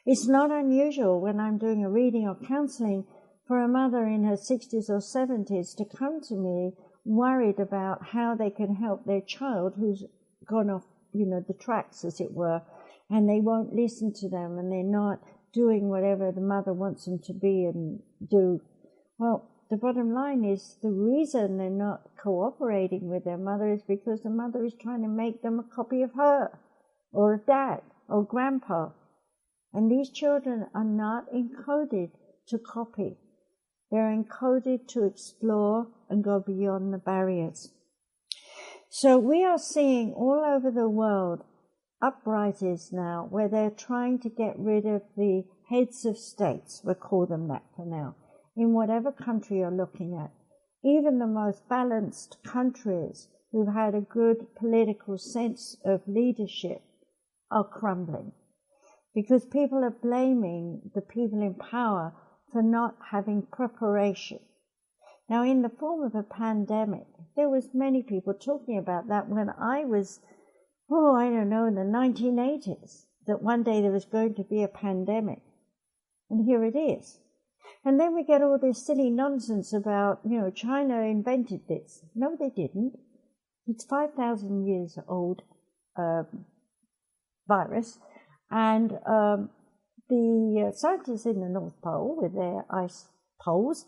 It's not unusual when I'm doing a reading or counseling for a mother in her 60s or 70s to come to me worried about how they can help their child who's gone off, the tracks, as it were, and they won't listen to them and they're not doing whatever the mother wants them to be and do. Well, the bottom line is the reason they're not cooperating with their mother is because the mother is trying to make them a copy of her or of dad or grandpa. And these children are not encoded to copy. They're encoded to explore and go beyond the barriers. So we are seeing all over the world uprisings now where they're trying to get rid of the heads of states, we'll call them that for now, in whatever country you're looking at. Even the most balanced countries who've had a good political sense of leadership are crumbling. Because people are blaming the people in power for not having preparation. Now, in the form of a pandemic, there was many people talking about that when I was, in the 1980s, that one day there was going to be a pandemic. And here it is. And then we get all this silly nonsense about, China invented this. No, they didn't. It's 5,000 years old virus. And the scientists in the North Pole, with their ice poles,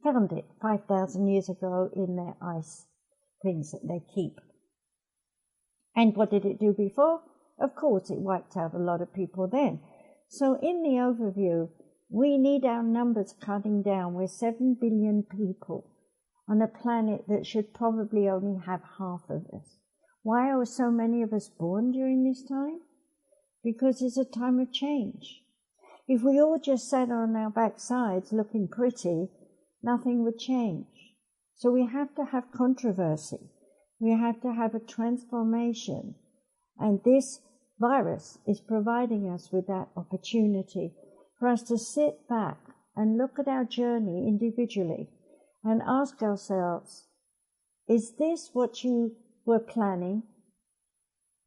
found it 5,000 years ago in their ice things that they keep. And what did it do before? Of course, it wiped out a lot of people then. So in the overview, we need our numbers cutting down. We're 7 billion people on a planet that should probably only have half of us. Why are so many of us born during this time? Because it's a time of change. If we all just sat on our backsides looking pretty, nothing would change. So we have to have controversy. We have to have a transformation. And this virus is providing us with that opportunity for us to sit back and look at our journey individually and ask ourselves, is this what you were planning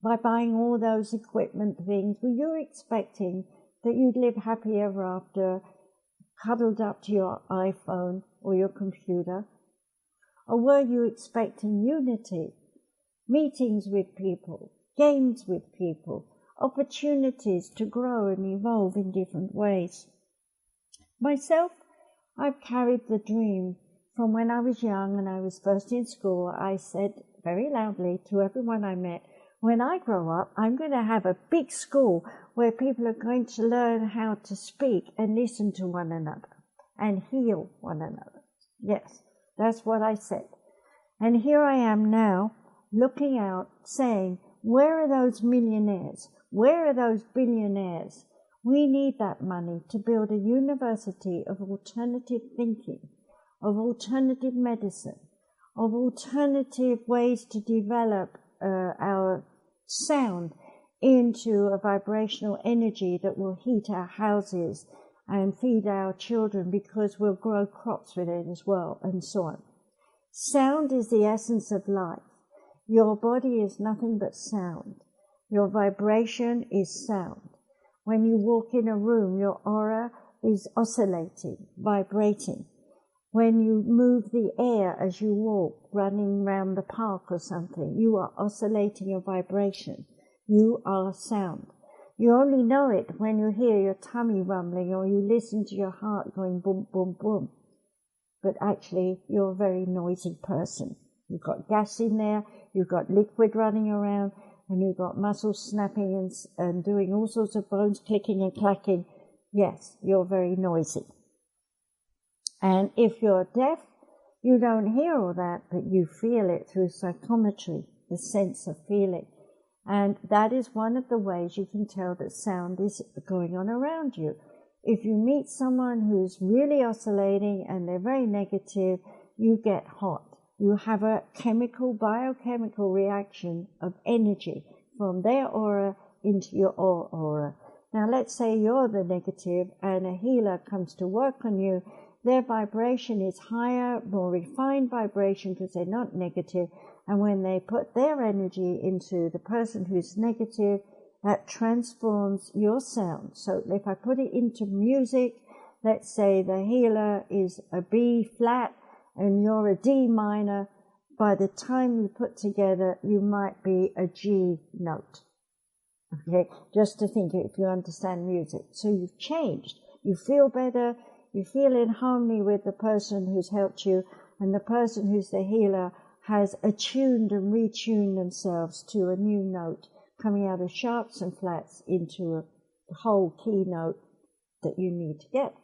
by buying all those equipment things? Were you expecting that you'd live happy ever after, cuddled up to your iPhone or your computer? Or were you expecting unity, meetings with people, games with people, opportunities to grow and evolve in different ways? Myself, I've carried the dream from when I was young and I was first in school. I said very loudly to everyone I met, when I grow up, I'm going to have a big school where people are going to learn how to speak and listen to one another and heal one another. Yes, that's what I said. And here I am now, looking out, saying, where are those millionaires? Where are those billionaires? We need that money to build a university of alternative thinking, of alternative medicine, of alternative ways to develop our sound into a vibrational energy that will heat our houses and feed our children, because we'll grow crops with it as well, and so on. Sound is the essence of life. Your body is nothing but sound. Your vibration is sound. When you walk in a room, your aura is oscillating, vibrating. When you move the air as you walk, running around the park or something, you are oscillating a vibration. You are sound. You only know it when you hear your tummy rumbling or you listen to your heart going boom, boom, boom. But actually, you're a very noisy person. You've got gas in there, you've got liquid running around, and you've got muscles snapping and doing all sorts of bones clicking and clacking. Yes, you're very noisy. And if you're deaf, you don't hear all that, but you feel it through psychometry, the sense of feeling. And that is one of the ways you can tell that sound is going on around you. If you meet someone who's really oscillating and they're very negative, you get hot. You have a biochemical reaction of energy from their aura into your aura. Now let's say you're the negative and a healer comes to work on you. Their vibration is higher, more refined vibration because they're not negative. And when they put their energy into the person who's negative, that transforms your sound. So if I put it into music, let's say the healer is a B flat and you're a D minor, by the time you put together, you might be a G note. Okay, just to think if you understand music. So you've changed. You feel better. You feel in harmony with the person who's helped you, and the person who's the healer has attuned and retuned themselves to a new note, coming out of sharps and flats into a whole key note that you need to get.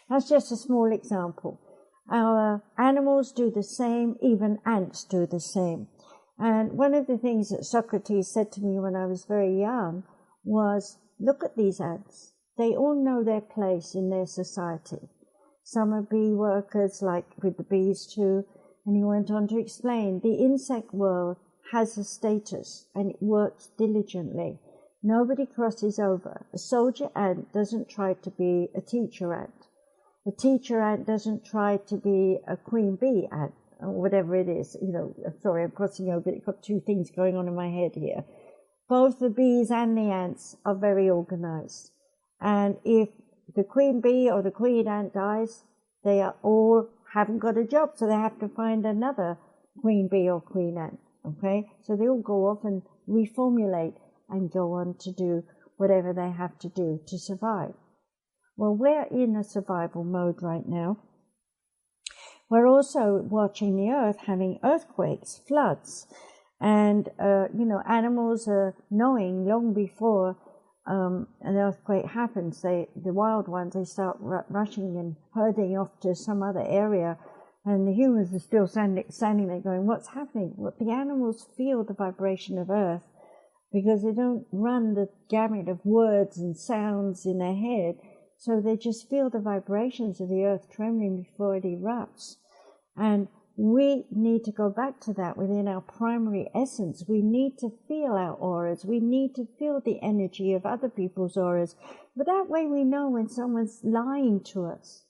That's just a small example. Our animals do the same, even ants do the same. And one of the things that Socrates said to me when I was very young was, look at these ants. They all know their place in their society. Some are bee workers, like with the bees too. And he went on to explain, the insect world has a status and it works diligently. Nobody crosses over. A soldier ant doesn't try to be a teacher ant. A teacher ant doesn't try to be a queen bee ant, or whatever it is. You know, sorry, I'm crossing over. I've got two things going on in my head here. Both the bees and the ants are very organized. And if the queen bee or the queen ant dies, they are all haven't got a job, so they have to find another queen bee or queen ant. Okay, so they all go off and reformulate and go on to do whatever they have to do to survive. Well, we're in a survival mode right now. We're also watching the earth having earthquakes, floods, and, animals are knowing long before an earthquake happens. The wild ones, they start rushing and herding off to some other area, and the humans are still standing there going, what's happening? Well, the animals feel the vibration of earth because they don't run the gamut of words and sounds in their head, so they just feel the vibrations of the earth trembling before it erupts. And we need to go back to that within our primary essence. We need to feel our auras. We need to feel the energy of other people's auras. But that way we know when someone's lying to us.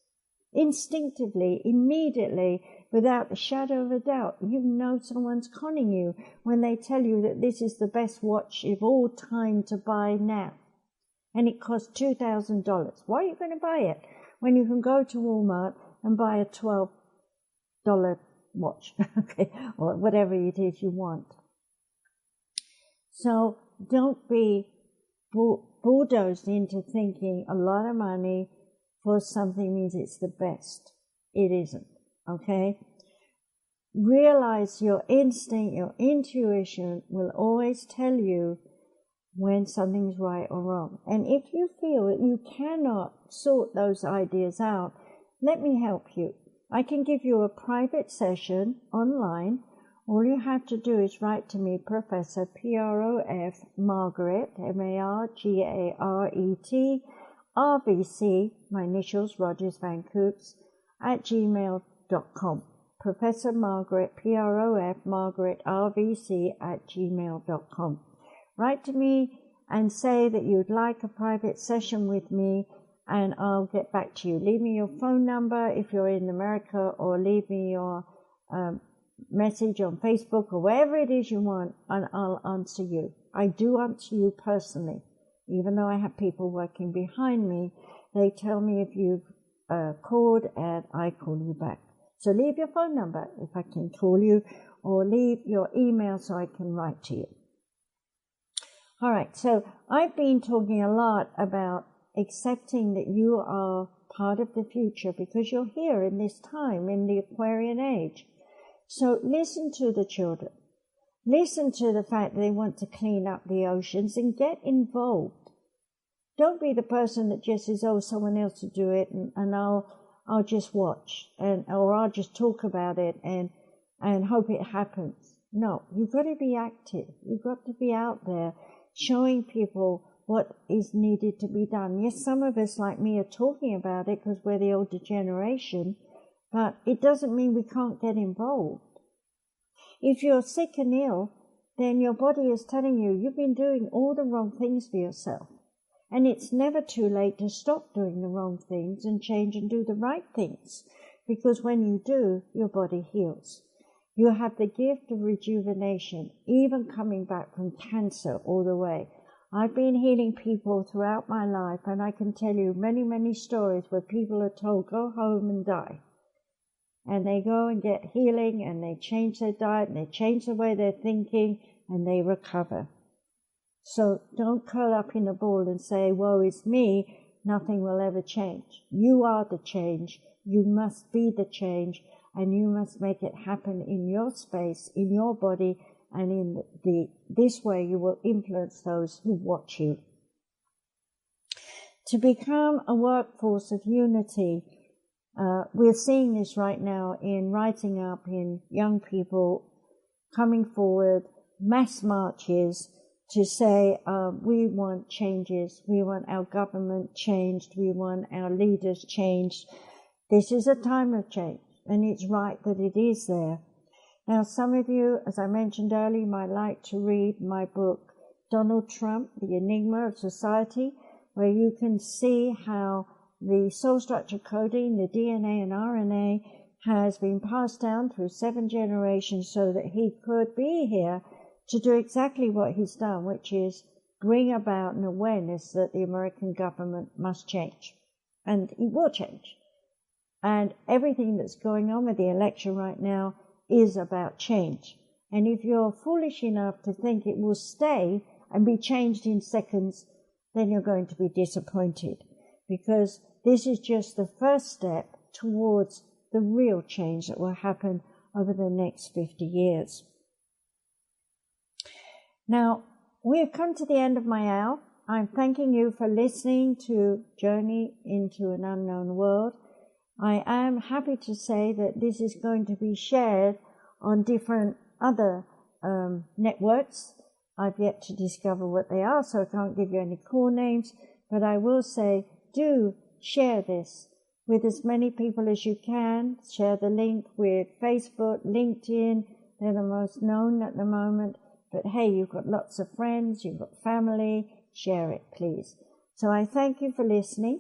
Instinctively, immediately, without a shadow of a doubt, you know someone's conning you when they tell you that this is the best watch of all time to buy now. And it costs $2,000. Why are you going to buy it when you can go to Walmart and buy a $12 watch, okay, or whatever it is you want? So don't be bulldozed into thinking a lot of money for something means it's the best. It isn't, okay? Realize your instinct, your intuition will always tell you when something's right or wrong. And if you feel that you cannot sort those ideas out, let me help you. I can give you a private session online. All you have to do is write to me, Professor, P-R-O-F, Margaret, M-A-R-G-A-R-E-T, RVC, my initials, Rogers Van Coops, at gmail.com. Professor Margaret, P-R-O-F, Margaret, RVC, at gmail.com. Write to me and say that you'd like a private session with me, and I'll get back to you. Leave me your phone number if you're in America, or leave me your message on Facebook or wherever it is you want, and I'll answer you. I do answer you personally. Even though I have people working behind me, they tell me if you've called, and I call you back. So leave your phone number if I can call you, or leave your email so I can write to you. All right, so I've been talking a lot about accepting that you are part of the future because you're here in this time, in the Aquarian age. So listen to the children. Listen to the fact that they want to clean up the oceans and get involved. Don't be the person that just says, oh, someone else will do it and I'll just watch, or I'll just talk about it and hope it happens. No, you've got to be active. You've got to be out there showing people what is needed to be done. Yes, some of us, like me, are talking about it because we're the older generation, but it doesn't mean we can't get involved. If you're sick and ill, then your body is telling you you've been doing all the wrong things for yourself. And it's never too late to stop doing the wrong things and change and do the right things, because when you do, your body heals. You have the gift of rejuvenation, even coming back from cancer all the way. I've been healing people throughout my life, and I can tell you many, many stories where people are told, go home and die. And they go and get healing, and they change their diet, and they change the way they're thinking, and they recover. So don't curl up in a ball and say, woe is me, nothing will ever change. You are the change. You must be the change, and you must make it happen in your space, in your body, and in this way you will influence those who watch you. To become a workforce of unity, we're seeing this right now in rising up in young people coming forward, mass marches to say, we want changes, we want our government changed, we want our leaders changed. This is a time of change, and it's right that it is there. Now, some of you, as I mentioned earlier, might like to read my book, Donald Trump, The Enigma of Society, where you can see how the soul structure coding, the DNA and RNA, has been passed down through 7 generations so that he could be here to do exactly what he's done, which is bring about an awareness that the American government must change. And it will change. And everything that's going on with the election right now is about change. And if you're foolish enough to think it will stay and be changed in seconds, then you're going to be disappointed, because this is just the first step towards the real change that will happen over the next 50 years. Now, we have come to the end of my hour. I'm thanking you for listening to Journey into an Unknown World. I am happy to say that this is going to be shared on different other networks. I've yet to discover what they are, so I can't give you any call names, but I will say, do share this with as many people as you can. Share the link with Facebook, LinkedIn. They're the most known at the moment. But hey, you've got lots of friends, you've got family. Share it, please. So I thank you for listening,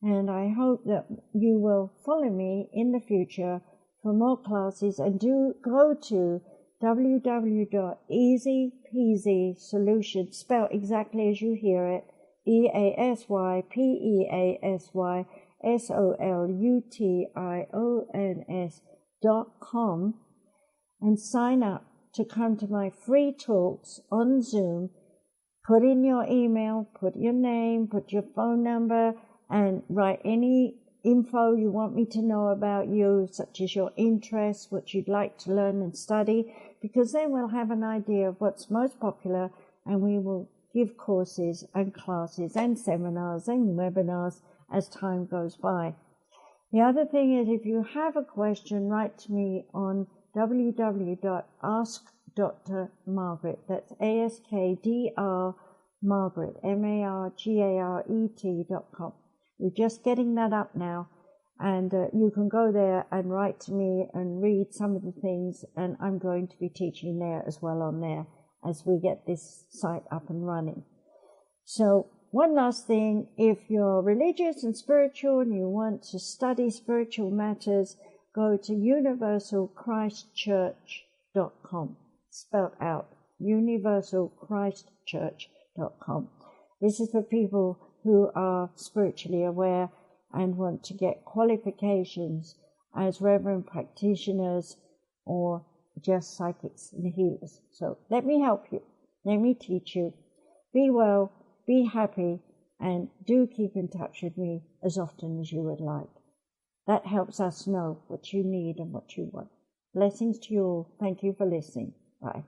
and I hope that you will follow me in the future for more classes, and do go to www.easypeasysolutions, spelled exactly as you hear it, EASYPEASYSOLUTIONS.com, and sign up to come to my free talks on Zoom. Put in your email, put your name, put your phone number, and write any info you want me to know about you, such as your interests, what you'd like to learn and study, because then we'll have an idea of what's most popular, and we will give courses and classes and seminars and webinars as time goes by. The other thing is, if you have a question, write to me on www.askdrmargaret. That's ASKDR Margaret, MARGARET.com. We're just getting that up now, and you can go there and write to me and read some of the things, and I'm going to be teaching there as well on there as we get this site up and running. So one last thing, if you're religious and spiritual and you want to study spiritual matters, go to universalchristchurch.com, spelled out, universalchristchurch.com. This is for people who are spiritually aware and want to get qualifications as reverend practitioners or just psychics and healers. So let me help you. Let me teach you. Be well, be happy, and do keep in touch with me as often as you would like. That helps us know what you need and what you want. Blessings to you all. Thank you for listening. Bye.